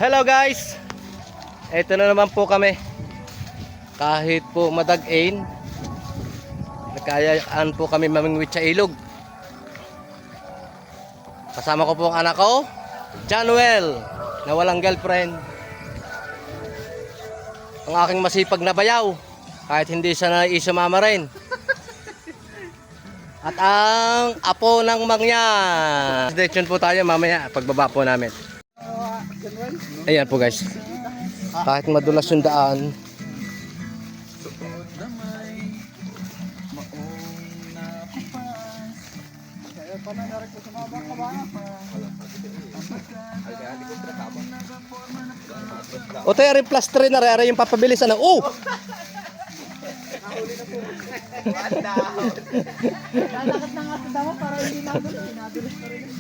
Hello guys! Ito na naman po kami. Kahit po madag-ain, nagkayaan po kami mamingwit sa ilog. Kasama ko po ang anak ko, Januel, na walang girlfriend. Ang aking masipag na bayaw, kahit hindi siya naisumama rin. At ang apo ng mangyan. Destination po tayo mamaya pagbaba po namin. Ayan po guys. Kahit madulas yung daan, o tayo rin plus 3 na rin yung papabilis ano. Oh!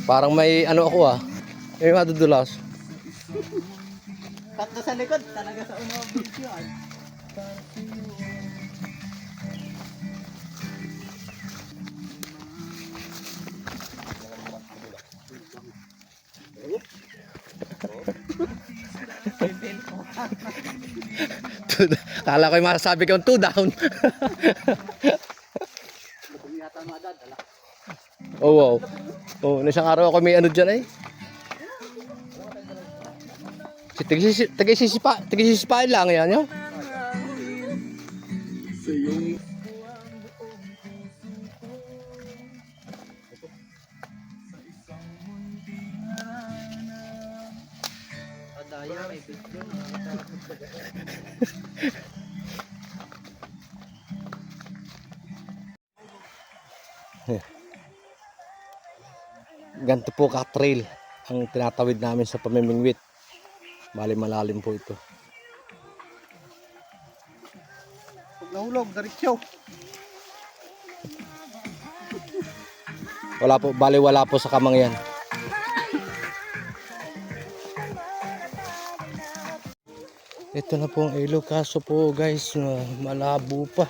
Parang may ano ako may madudulas. Cut na sa likod, talaga sa unang video. Kala ko yung masasabi kong 2 down. Oh wow. Oh, isang araw ako may ano dyan Tagisisipain lang yan yun. Adaya, may video. Ganito po ka-trail ang tinatawid namin sa pamimingwit. Bali malalim po ito. Pag nahulog, diretso. Wala po sa kamang yan. Ito na po ang ilog, kaso po guys, malabo pa.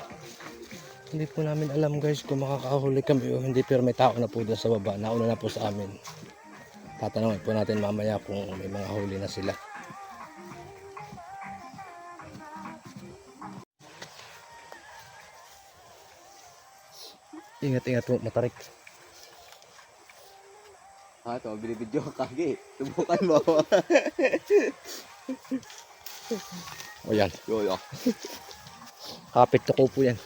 Hindi po namin alam guys kung makakahuli kami o hindi, pero may tao na po doon sa baba. Nauna na po sa amin. Tatanungin po natin mamaya kung may mga huli na sila. Ingat-ingat po, matarik. Ito, binibidyo ka kagi. Subukan mo. O yan. Yo. Kapit na po yan.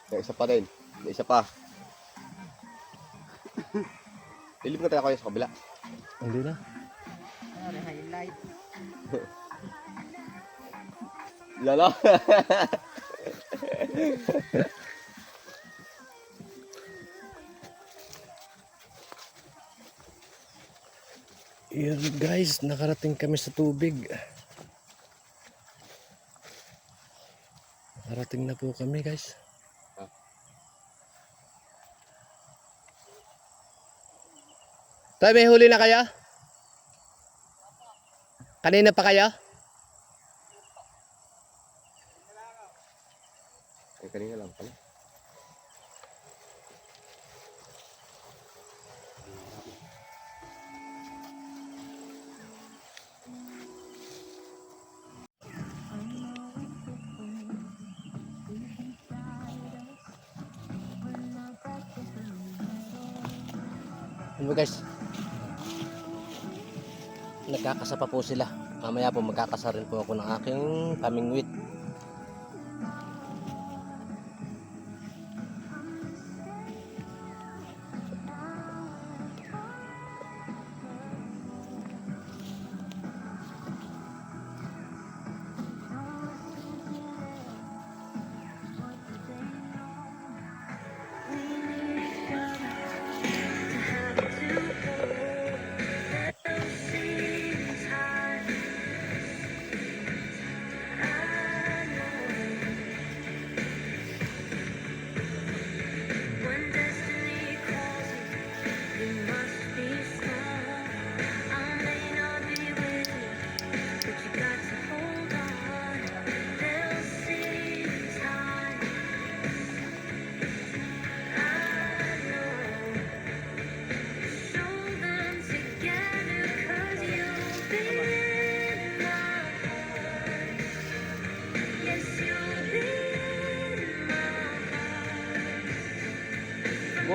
Kaya isa pa rin. Isa pa. Dilip na tayo kayo sa kabila. Hindi na. Ano, highlight. Lala. Yan guys, nakarating kami sa tubig. Nakarating na po kami guys. Tayo, may huli na kaya? Kanina pa kaya? Kanina lang pala. Ano guys? Nagkakasa pa po sila. Mamaya po magkakasa rin po ako ng aking pamingwit.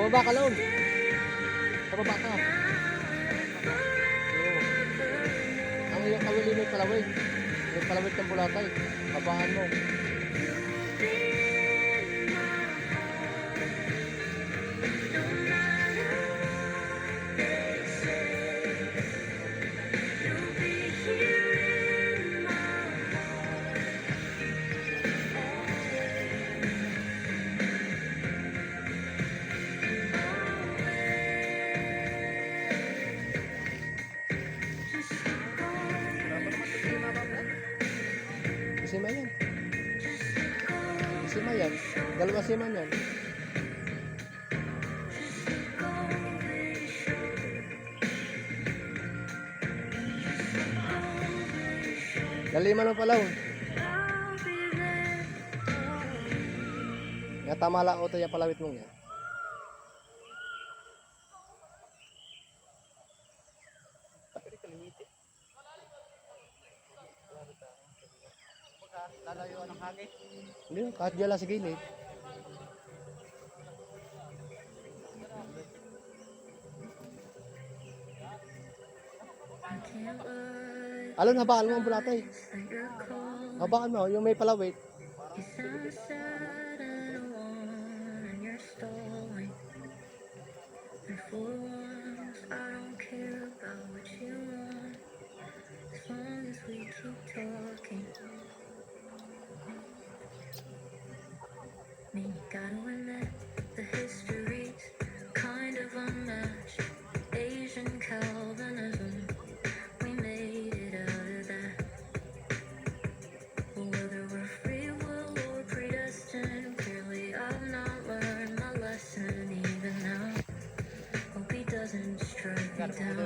Pababa ka lang. Pababa ka. Ang iyong kawili may palawig. May palawig ng bulatay. Babaan mo. Sima yan. Sima yan. Dalawa sima yan. Laliman mo pala. Nga tama lang o tayo palawit mong yan. Lalayo ng hangin. Hindi, kahit dyan lang sa gilid. Alon, habaan mo ang bulatay. Habaan mo, yung may palawit. Gotta admit, the history's kind of unmatched. Asian Calvinism, we made it out of that. But whether we're free will or predestined, clearly I've not learned my lesson even now. Hope he doesn't strike me down.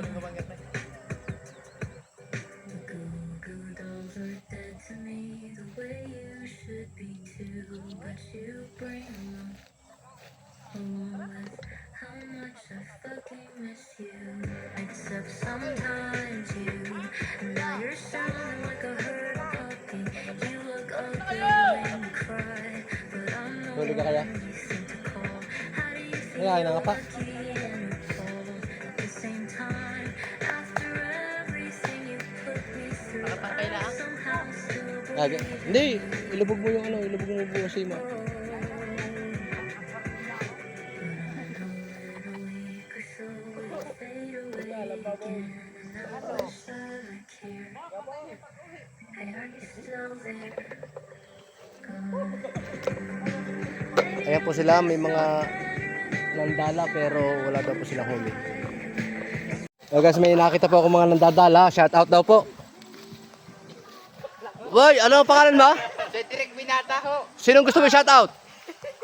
The Goo Goo dolls are dead to me, the way you should be too. But you bring them along with how much I fucking miss you. Except sometimes you, and now you're sounding like a hurt puppy. You look ugly when you cry, but I'm the Huli ka kaya? one you think to call. How do you feel Ay, nga pa. lucky and cold at the same time? After everything you put me through, I somehow still believe Hindi, ilubog mo yung ano, ilubog mo buong sima. Ayan po sila, may mga nandala pero wala daw po silang huli. So guys, may nakita po ako mga nandadala. Shout out daw po. Boy, ano ang pangalan mo? Cedric Binata ho. Sinong gusto mo shout out?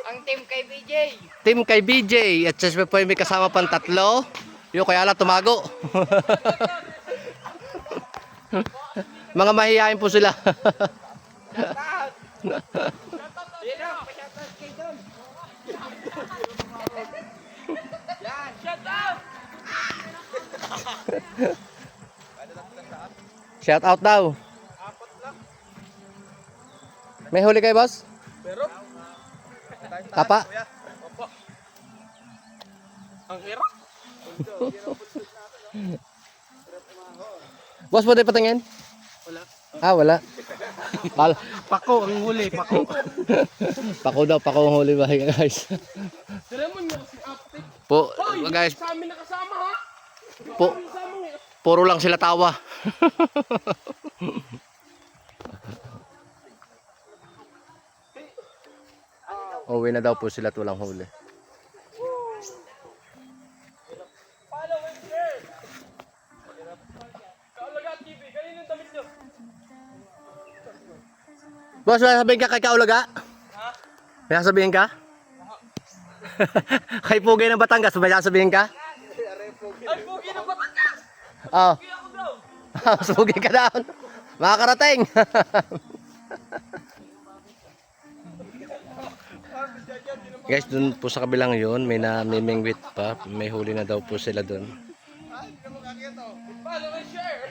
Ang team kay BJ. Team kay BJ. At siyempre po may kasama pang tatlo. Yung kaya lang tumago. Mga mahihayin po sila. Sino? Pa-shoutout kay Don. Yan. Shoutout! Shout out daw. May huli kayo, boss? Pero? Tapa? Ang hirap. Boss, pwede patingin? Wala. Ah, wala. Pako ang huli, pako. Pako daw, pako ang huli ba guys? Tira mo niyo si Aptik. Po, guys, Sa amin nakasama ha. po, puro lang sila tawa. Uwi na daw po sila at walang huli. Follow and share. Kaulaga TV, kanino yung damit nyo? Boss, may sabihin ka kay Kaulaga? Ha? May sabihin ka? Kay Pugay ng Batangas, may sabihin ka? Ay, pogi na Batangas! Oo. Pogi ako daw. Mas Pugay ka down. Makakarating. Guys, dun po sa kabilang yun, may namimingwit pa. May huli na daw po sila dun. Follow and share.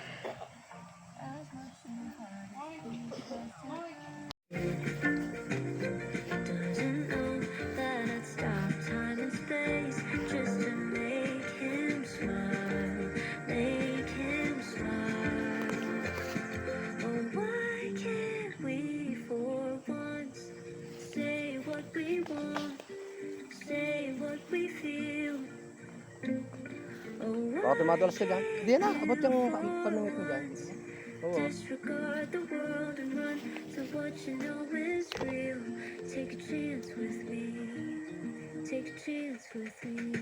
Doesn't know that I'd stop time and space. Baka tumadulas ka dyan. Hindi na, abot yung pamingit mo dyan. Oo. Disregard the world and run to what you know is real. Take a chance with me. Take a chance with me.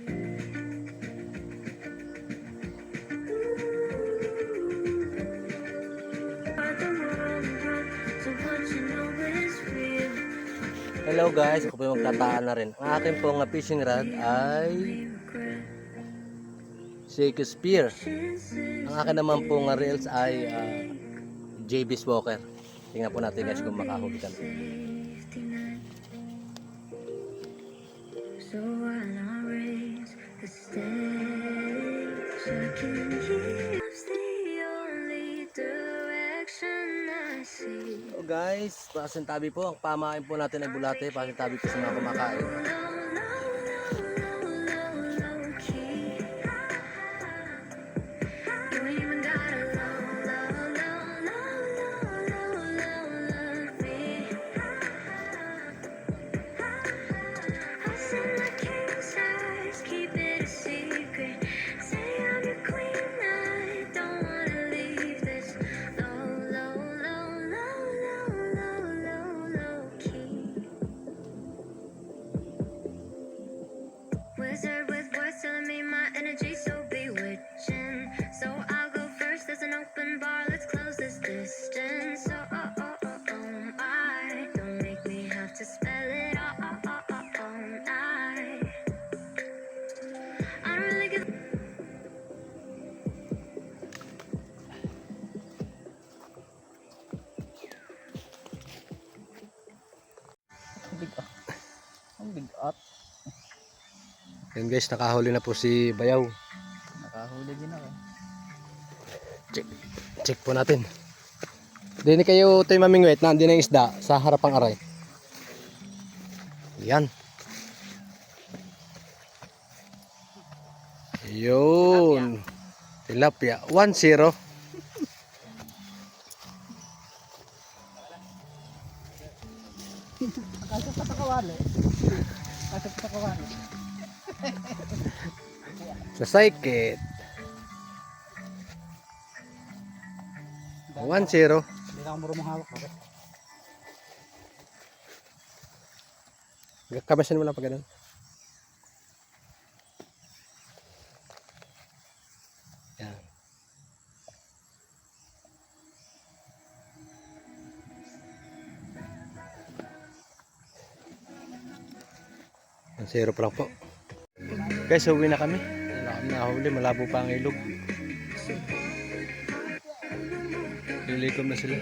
Disregard the world and run to what you know is real. Hello guys, ako po yung magtataan na rin. Ang akin pong fishing rod ay Regret Shakespeare. chances. Ang akin naman pong reels ay JB Walker. Tingnan po natin guys kung makahuli kami. Safety net. So while I raise the stakes, I can hear it's the only direction I see. So guys, pasintabi po. Ang pamain po natin ay bulate. Pasintabi po sa mga kumakain. Low, low key. You ain't even gotta love me. I send my king size, keep it a secret. Say I'm your queen, I don't wanna leave this low key. Wizard with words telling me my energy so bewitching. So I'll go first, there's an open bar, let's close this distance. I don't make me have to spell it all. I don't really give. Ang bigat. Yan guys, nakahuli na po si Bayaw. Nakahuli din ako. Check po natin. Dini kayo tayo mamingwit na din ang isda sa harapang aray. Yan. Yun. Tilapia. 1-0. Kasap pa sa kawali. Kasap sa kawali. Sa Saikit. 1-0. Hindi na ako marunong hawak. Okay? Kabasan mo lang pag ganun. Yan. Ang 0 pa lang po. Guys, uwi na kami. Wala kami nahuli, malabo pa ang ilog. Lilikom na sila.